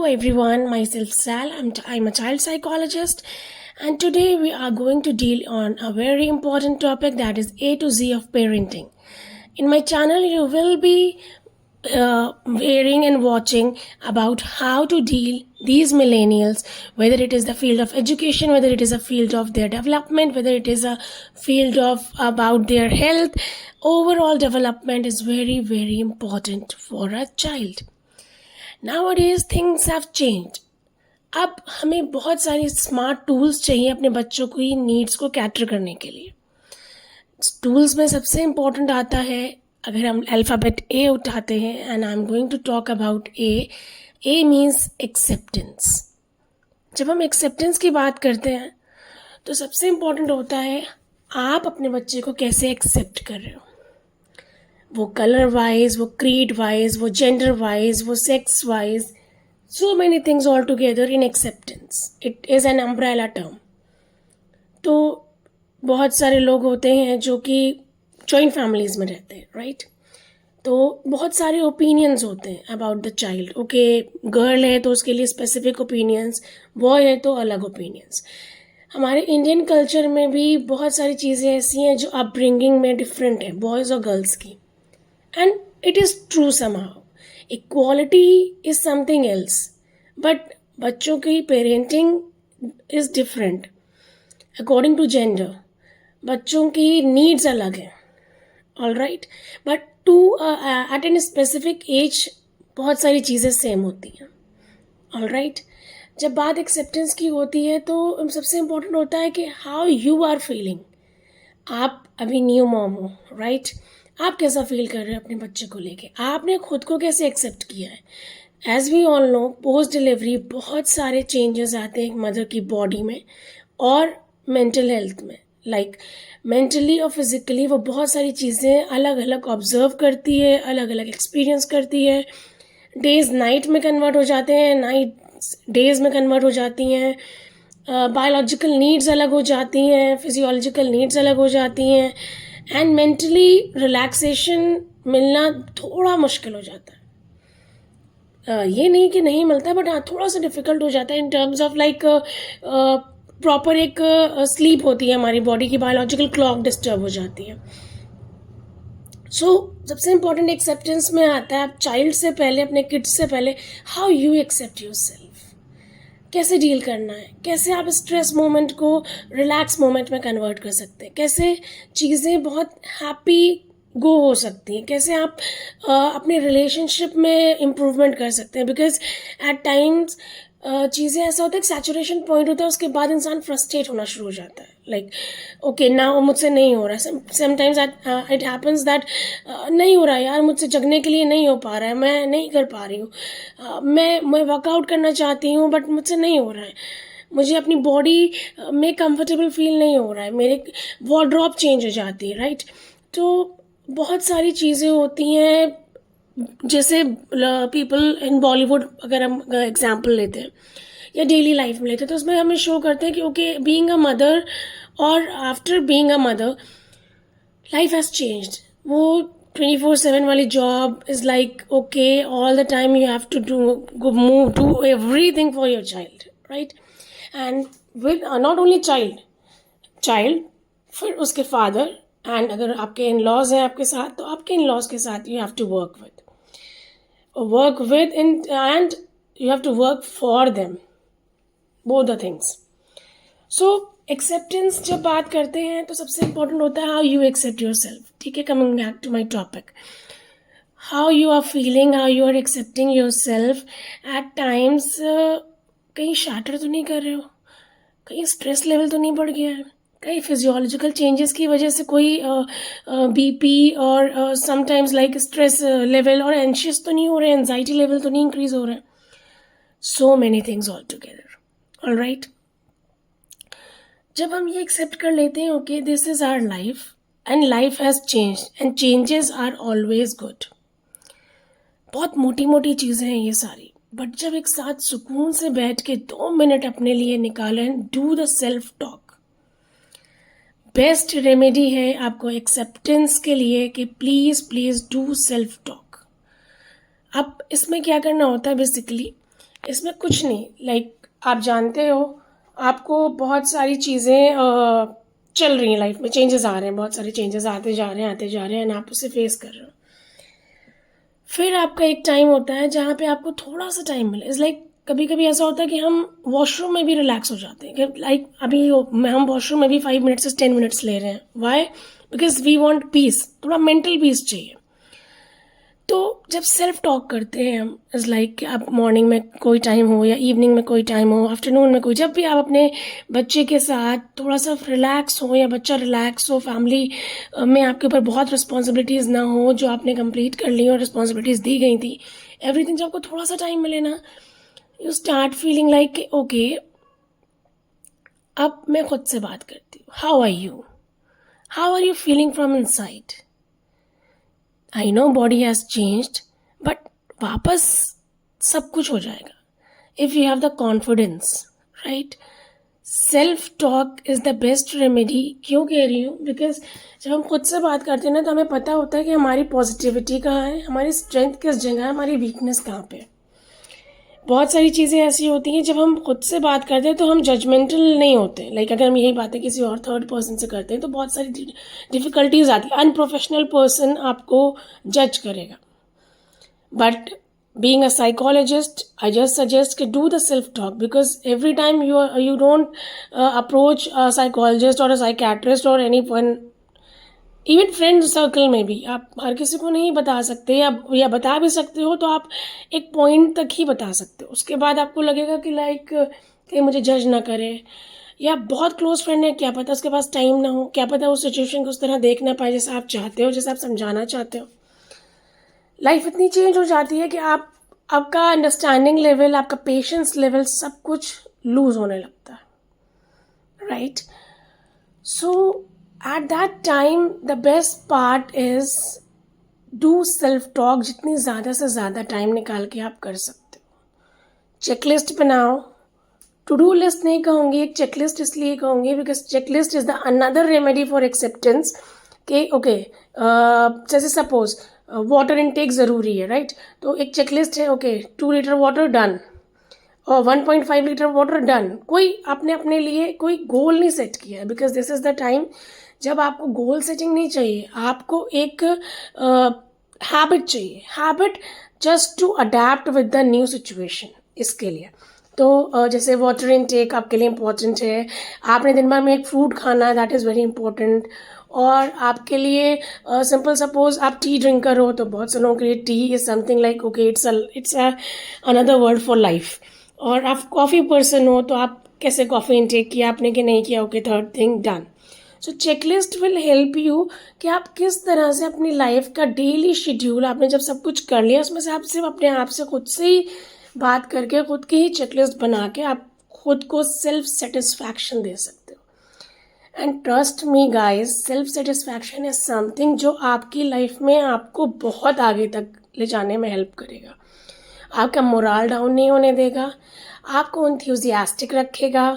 Hello everyone, myself Sal. I'm a child psychologist, and today we are going to deal on a very important topic, that is A to Z of parenting. In my channel, you will be hearing and watching about how to deal these millennials, whether it is the field of education, whether it is a field of their development, whether it is a field of about their health. Overall development is very important for a child. Nowadays things have changed. अब हमें बहुत सारी smart tools चाहिए अपने बच्चों की needs को cater करने के लिए. टूल्स में सबसे इम्पोर्टेंट आता है, अगर हम अल्फ़ाबेट ए उठाते हैं, and I am going to talk about A means acceptance. जब हम एक्सेप्टेंस की बात करते हैं तो सबसे इम्पोर्टेंट होता है आप अपने बच्चे को कैसे एक्सेप्ट कर रहे हो. वो कलर वाइज, वो क्रीड वाइज, वो जेंडर वाइज, वो sex wise, so many things all together in acceptance. It is an umbrella term. तो बहुत सारे लोग होते हैं जो कि जॉइंट फैमिलीज़ में रहते हैं, राइट. तो बहुत सारे ओपिनियंस होते हैं about the child. Okay, girl है तो उसके लिए स्पेसिफिक ओपिनियंस, बॉय है तो अलग ओपिनियंस. हमारे इंडियन कल्चर में भी बहुत सारी चीज़ें ऐसी हैं जो अपब्रिंगिंग में डिफरेंट है बॉयज़ और गर्ल्स की, and it is true somehow. Equality is something else, but बच्चों की parenting is different according to gender. बच्चों की नीड्स अलग हैं, all right, but to at an specific age बहुत सारी चीज़ें सेम होती हैं, ऑल राइट. जब बात एक्सेप्टेंस की होती है तो सबसे इम्पोर्टेंट होता है कि हाउ यू आर फीलिंग. आप अभी न्यू मॉम हो, राइट. आप कैसा फील कर रहे हो अपने बच्चे को लेके, आपने खुद को कैसे एक्सेप्ट किया है. As we all know, post delivery बहुत सारे चेंजेस आते हैं एक मदर की बॉडी में और मेंटल हेल्थ में. लाइक मेंटली और फिजिकली वो बहुत सारी चीज़ें अलग अलग ऑब्जर्व करती है, अलग अलग एक्सपीरियंस करती है. डेज नाइट में कन्वर्ट हो जाते हैं, नाइट डेज में कन्वर्ट हो जाती हैं. बायोलॉजिकल नीड्स अलग हो जाती हैं, फिजियोलॉजिकल नीड्स अलग हो जाती हैं, एंड मेंटली रिलैक्सेशन मिलना थोड़ा मुश्किल हो जाता है. ये नहीं कि नहीं मिलता, बट हाँ थोड़ा सा डिफ़िकल्ट हो जाता है in terms of like proper एक स्लीप होती है, हमारी बॉडी की बायोलॉजिकल क्लॉक डिस्टर्ब हो जाती है. सो सबसे इम्पोर्टेंट एक्सेप्टेंस में आता है आप चाइल्ड से पहले, अपने किड्स से पहले, how you accept yourself. कैसे डील करना है, कैसे आप स्ट्रेस मोमेंट को रिलैक्स मोमेंट में कन्वर्ट कर सकते हैं, कैसे चीज़ें बहुत हैप्पी गो हो सकती हैं, कैसे आप अपने रिलेशनशिप में इम्प्रूवमेंट कर सकते हैं. बिकॉज एट टाइम्स चीज़ें ऐसा होता है कि सैचुरेशन पॉइंट होता है, उसके बाद इंसान फ्रस्ट्रेट होना शुरू हो जाता है. लाइक ओके ना, मुझसे नहीं हो रहा है. समटाइम्स इट हैपन्स दैट नहीं हो रहा है यार, मुझसे जगने के लिए नहीं हो पा रहा है, मैं नहीं कर पा रही हूँ. मैं वर्कआउट करना चाहती हूँ बट मुझसे नहीं हो रहा है. मुझे अपनी बॉडी में कंफर्टेबल फील नहीं हो रहा है, मेरे वार्डरोब चेंज हो जाती है, राइट. तो बहुत सारी चीज़ें होती हैं. जैसे पीपल इन बॉलीवुड अगर हम एग्जांपल लेते हैं या डेली लाइफ में लेते हैं, तो उसमें हमें शो करते हैं कि ओके, बीइंग अ मदर और after being a mother life has changed. वो 24/7 वाली job is like okay, all the time you have to do everything for your child, right. And with not only child, फिर उसके father, and अगर आपके in laws हैं आपके साथ तो आपके इन लॉज के साथ you have to work with and you have to work for them, both the things. So acceptance जब बात करते हैं तो सबसे इम्पोर्टेंट होता है how you accept yourself. ठीक है, coming back to my topic, how you are feeling, how you are accepting yourself. At times कहीं शैटर तो नहीं कर रहे हो, कहीं स्ट्रेस लेवल तो नहीं बढ़ गया है, कई फिजियोलॉजिकल चेंजेस की वजह से कोई बीपी और समटाइम्स लाइक स्ट्रेस लेवल और एंशियस तो नहीं हो रहे, एंजाइटी लेवल तो नहीं इंक्रीज हो रहे हैं. So many things all together, all right. जब हम ये एक्सेप्ट कर लेते हैं okay, this is our life and life has changed and changes are always good. बहुत मोटी मोटी चीज़ें हैं ये सारी, बट जब एक साथ सुकून से बैठ के 2 मिनट अपने लिए निकालें, do the self talk, best remedy है आपको एक्सेप्टेंस के लिए कि प्लीज़ डू सेल्फ टॉक. अब इसमें क्या करना होता है बेसिकली, इसमें कुछ नहीं, लाइक आप जानते हो आपको बहुत सारी चीज़ें चल रही हैं लाइफ में, चेंजेस आ रहे हैं, बहुत सारे चेंजेस आते जा रहे हैं आते जा रहे हैं, एंड आप उसे फेस कर रहे हो। फिर आपका एक टाइम होता है जहाँ पे आपको थोड़ा सा टाइम मिले। इज़ लाइक कभी कभी ऐसा होता है कि हम वॉशरूम में भी रिलैक्स हो जाते हैं, कि लाइक अभी हम वॉशरूम में भी 5 मिनट से 10 मिनट्स ले रहे हैं। Why? Because we want peace, थोड़ा मेंटल पीस चाहिए। तो जब सेल्फ टॉक करते हैं हम, इज़ लाइक आप मॉर्निंग में कोई टाइम हो या इवनिंग में कोई टाइम हो, आफ्टरनून में कोई, जब भी आप अपने बच्चे के साथ थोड़ा सा रिलैक्स हो या बच्चा रिलैक्स हो, फैमिली में आपके ऊपर बहुत रिस्पॉन्सिबिलिटीज़ ना हो जो आपने कंप्लीट कर ली और रिस्पॉन्सिबिलिटीज़ दी गई थी, एवरीथिंग, जब आपको थोड़ा सा टाइम मिले ना, you start feeling like okay, अब मैं खुद से बात करती हूँ। How are you feeling from inside? I know body has changed, but वापस सब कुछ हो जाएगा if you have the confidence, right? Self talk is the best remedy. क्यों कह रही हूँ? बिकॉज जब हम खुद से बात करते हैं ना, तो हमें पता होता है कि हमारी पॉजिटिविटी कहाँ है, हमारी स्ट्रेंथ किस जगह है, हमारी वीकनेस कहाँ पे है। बहुत सारी चीज़ें ऐसी होती हैं, जब हम खुद से बात करते हैं तो हम जजमेंटल नहीं होते। लाइक अगर हम यही बातें किसी और थर्ड पर्सन से करते हैं तो बहुत सारी डिफ़िकल्टीज आती है। अनप्रोफेशनल पर्सन आपको जज करेगा। But being a psychologist, I just suggest to do the self-talk, because every time you don't approach a psychologist or a psychiatrist or anyone, even friend circle में भी आप हर किसी को नहीं बता सकते, या बता भी सकते हो तो आप एक पॉइंट तक ही बता सकते हो। उसके बाद आपको लगेगा कि लाइक कहीं मुझे जज ना करे, या बहुत क्लोज फ्रेंड है, क्या पता उसके पास टाइम ना हो, क्या पता उस सिचुएशन को उस तरह देख ना पाए जैसे आप चाहते हो, जैसे आप समझाना चाहते हो। लाइफ इतनी चेंज हो जाती है कि आपका अंडरस्टैंडिंग लेवल, आपका पेशेंस लेवल, सब कुछ लूज होने लगता है, right? So at that time the best part is do self talk. जितनी ज़्यादा से ज़्यादा टाइम निकाल के आप कर सकते हो। चेकलिस्ट बनाओ। टू डू लिस्ट नहीं कहूँगी, एक चेकलिस्ट इसलिए कहूँगी because checklist is the another remedy for acceptance. कि ओके, जैसे सपोज वाटर इनटेक ज़रूरी है, राइट? तो एक चेकलिस्ट है, ओके 2 लीटर वाटर डन, और 1.5 लीटर वाटर डन। कोई आपने अपने लिए कोई गोल नहीं सेट किया है, because this is the time जब आपको गोल सेटिंग नहीं चाहिए, आपको एक हैबिट चाहिए। Habit just to adapt with the new situation. इसके लिए तो जैसे वाटर इनटेक आपके लिए इम्पॉर्टेंट है। आपने दिन भर में एक फ्रूट खाना है, दैट इज़ वेरी इंपॉर्टेंट। और आपके लिए सिंपल सपोज आप टी ड्रिंकर हो, तो बहुत से लोगों के लिए T is something like okay, it's another word for life. और आप कॉफ़ी पर्सन हो, तो आप कैसे कॉफ़ी इनटेक किया आपने कि नहीं किया, okay, third thing done. So checklist will help you कि आप किस तरह से अपनी लाइफ का डेली शेड्यूल, आपने जब सब कुछ कर लिया, उसमें से आप सिर्फ अपने आप से खुद से ही बात करके, खुद की ही चेकलिस्ट बना के आप खुद को सेल्फ सेटिस्फैक्शन दे सकते हो। And trust me guys, self satisfaction is something जो आपकी लाइफ में आपको बहुत आगे तक ले जाने में हेल्प करेगा। आपका मोराल डाउन नहीं होने देगा, आपको एंथुसियास्टिक रखेगा,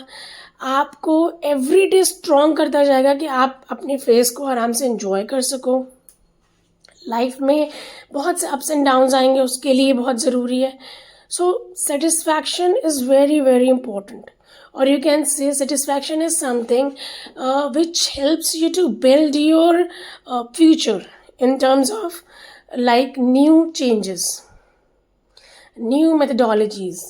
आपको एवरी डे स्ट्रॉन्ग करता जाएगा कि आप अपने फेस को आराम से एंजॉय कर सको। लाइफ में बहुत से अप्स एंड डाउन्स आएंगे, उसके लिए बहुत ज़रूरी है। So satisfaction is very very important. और you can say satisfaction is something which helps you to build your future in terms of like new changes, new methodologies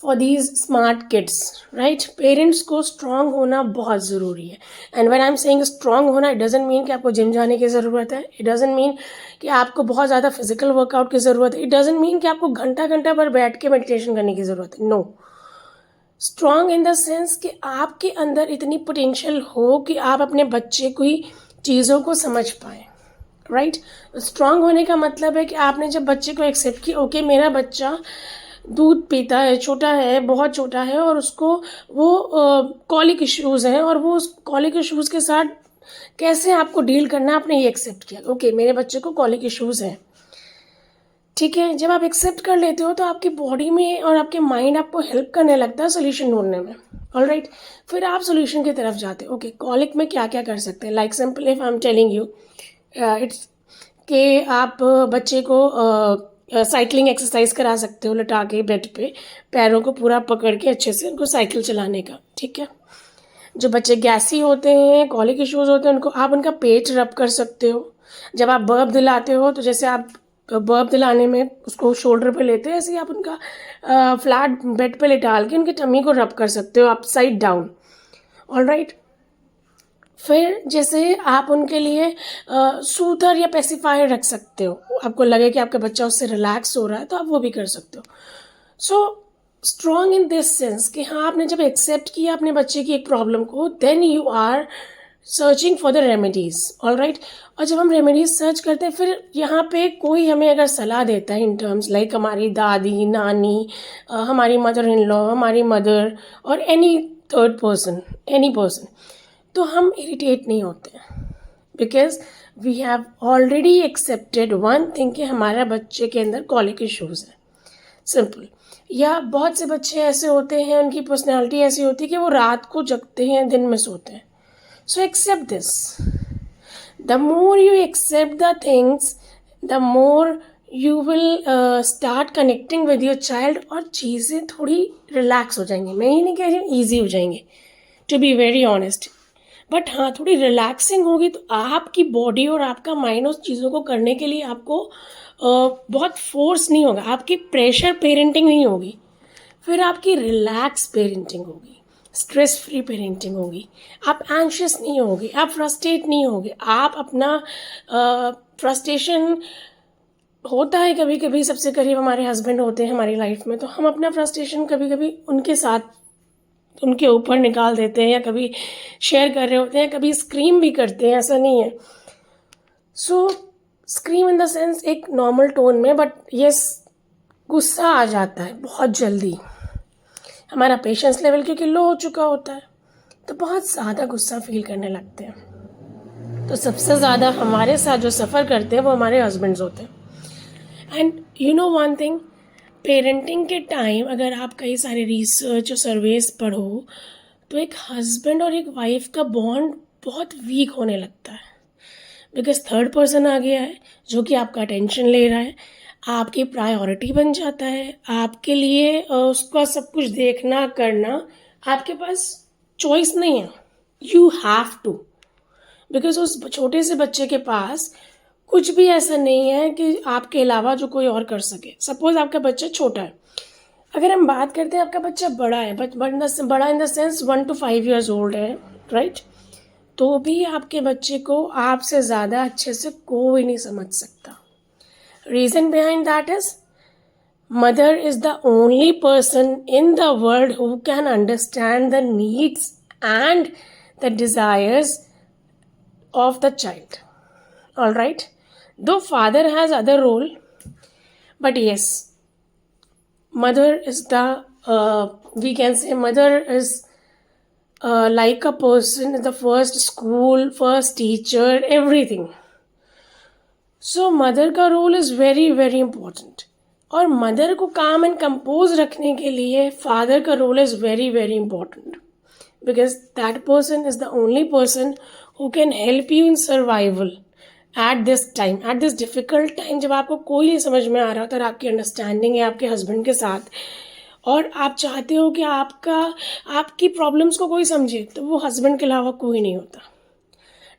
for these smart kids, right? Parents को strong होना बहुत ज़रूरी है। And when I'm saying strong होना, it doesn't mean कि आपको gym जाने की ज़रूरत है, it doesn't mean कि आपको बहुत ज़्यादा फिजिकल वर्कआउट की ज़रूरत है, it doesn't mean कि आपको घंटा घंटा भर बैठ के मेडिटेशन करने की ज़रूरत है। No, strong in the sense कि आपके अंदर इतनी पोटेंशियल हो कि आप अपने बच्चे की चीज़ों को समझ पाएँ, राइट? स्ट्रॉन्ग होने का मतलब है कि आपने जब बच्चे को एक्सेप्ट किया, ओके मेरा बच्चा दूध पीता है, छोटा है, बहुत छोटा है, और उसको वो कॉलिक इश्यूज़ हैं, और वो उस कॉलिक इश्यूज़ के साथ कैसे आपको डील करना है, आपने ये एक्सेप्ट किया, ओके मेरे बच्चे को कॉलिक इश्यूज़ हैं, ठीक है। जब आप एक्सेप्ट कर लेते हो तो आपकी बॉडी में और आपके माइंड आपको हेल्प करने लगता है सोल्यूशन ढूंढने में, ऑलराइट? फिर आप सोल्यूशन की तरफ जाते हो, ओके कॉलिक में क्या क्या कर सकते हैं। Like simple if I am telling you, it's कि आप बच्चे को साइकिलिंग एक्सरसाइज करा सकते हो लटा के बेड पे, पैरों को पूरा पकड़ के अच्छे से उनको साइकिल चलाने का, ठीक है। जो बच्चे गैसी होते हैं, कॉलिक इश्यूज होते हैं, उनको आप उनका पेट रब कर सकते हो। जब आप बर्प दिलाते हो तो जैसे आप बर्प दिलाने में उसको शोल्डर पे लेते हैं, ऐसे ही आप उनका फ्लैट बेड पे लेटाल के उनके टमी को रब कर सकते हो अपसाइड डाउन, ऑलराइट। फिर जैसे आप उनके लिए सूथर या पेसिफायर रख सकते हो, आपको लगे कि आपका बच्चा उससे रिलैक्स हो रहा है तो आप वो भी कर सकते हो। So strong in this sense कि हाँ, आपने जब एक्सेप्ट किया अपने बच्चे की एक प्रॉब्लम को, then you are searching for the remedies, alright. और जब हम रेमेडीज सर्च करते हैं, फिर यहाँ पे कोई हमें अगर सलाह देता है इन टर्म्स लाइक हमारी दादी, नानी, हमारी मदर इन लॉ, हमारी मदर और any third person, any person, तो हम इरिटेट नहीं होते because we have already accepted one thing कि हमारा बच्चे के अंदर कॉलिक इश्यूज है, सिंपल। या बहुत से बच्चे ऐसे होते हैं, उनकी पर्सनैलिटी ऐसी होती है कि वो रात को जगते हैं, दिन में सोते हैं। So accept this, the more you accept the things, the more you will start connecting with your child, और चीज़ें थोड़ी रिलैक्स हो जाएंगी। मैं ये नहीं कह रही हूँ ईजी हो जाएंगे, to be very honest, but हाँ थोड़ी रिलैक्सिंग होगी तो आपकी बॉडी और आपका माइंड उस चीज़ों को करने के लिए आपको बहुत फोर्स नहीं होगा, आपकी प्रेशर पेरेंटिंग नहीं होगी, फिर आपकी रिलैक्स पेरेंटिंग होगी, स्ट्रेस फ्री पेरेंटिंग होगी। आप एंशियस नहीं होगे, आप फ्रस्ट्रेट नहीं होगे, आप अपना फ्रस्ट्रेशन होता है कभी कभी, सबसे करीब हमारे हस्बैंड होते हैं हमारी लाइफ में, तो हम अपना फ्रस्ट्रेशन कभी कभी उनके साथ उनके ऊपर निकाल देते हैं, या कभी शेयर कर रहे होते हैं, कभी स्क्रीम भी करते हैं, ऐसा नहीं है। सो स्क्रीम इन द सेंस एक नॉर्मल टोन में, बट यस गुस्सा आ जाता है बहुत जल्दी, हमारा पेशेंस लेवल क्योंकि लो हो चुका होता है, तो बहुत ज़्यादा गुस्सा फील करने लगते हैं। तो सबसे ज़्यादा हमारे साथ जो सफ़र करते हैं वो हमारे हस्बैंड्स होते हैं। And you know one thing, parenting के टाइम अगर आप कई सारे रिसर्च और सर्वेस पढ़ो तो एक हस्बैंड और एक वाइफ का बॉन्ड बहुत वीक होने लगता है, बिकॉज थर्ड पर्सन आ गया है जो कि आपका अटेंशन ले रहा है, आपकी प्रायोरिटी बन जाता है, आपके लिए उसका सब कुछ देखना करना, आपके पास चॉइस नहीं है, यू हैव टू, बिकॉज उस छोटे से बच्चे के पास कुछ भी ऐसा नहीं है कि आपके अलावा जो कोई और कर सके। सपोज आपका बच्चा छोटा है, अगर हम बात करते हैं आपका बच्चा बड़ा है, बड़ा इन the sense 1 to 5 years old है, राइट, तो भी आपके बच्चे को आपसे ज़्यादा अच्छे से कोई नहीं समझ सकता। Reason behind that is mother is the only person in the world who can understand the needs and the desires of the child, all right. Though father has other role, but yes, mother is the we can say mother is like a person, the first school, first teacher, everything. So mother का role is very very important, और mother को calm and compose रखने के लिए father का role is very very important, because that person is the only person who can help you in survival at this time, at this difficult time, जब आपको कोई नहीं समझ में आ रहा होता और आपकी अंडरस्टैंडिंग है आपके हस्बैंड के साथ, और आप चाहते हो कि आपकी प्रॉब्लम्स को कोई समझे, तो वो हस्बैंड के अलावा कोई नहीं होता।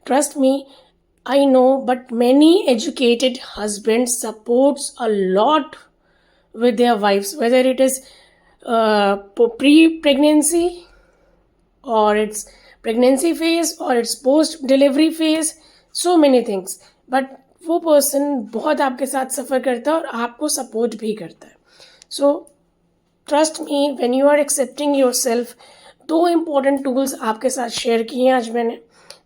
Trust me, I know, but many educated husbands supports a lot with their wives, whether it is pre-pregnancy or it's pregnancy phase or it's post delivery phase, so many things, but वो person बहुत आपके साथ सफ़र करता है और आपको support भी करता है। So trust me, when you are accepting yourself, 2 important tools आपके साथ शेयर किए हैं आज मैंने,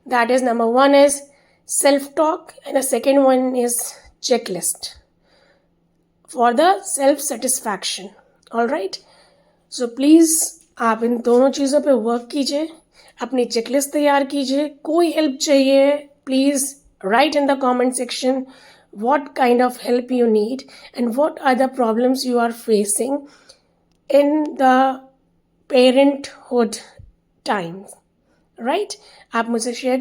that is number 1 is self talk and the second one is checklist for the self satisfaction, alright. So please आप इन दोनों चीज़ों पे वर्क कीजिए, अपनी चेकलिस्ट तैयार कीजिए। कोई हेल्प चाहिए, please write in the comment section what kind of help you need and what are the problems you are facing in the parenthood times, right? आप मुझसे शेयर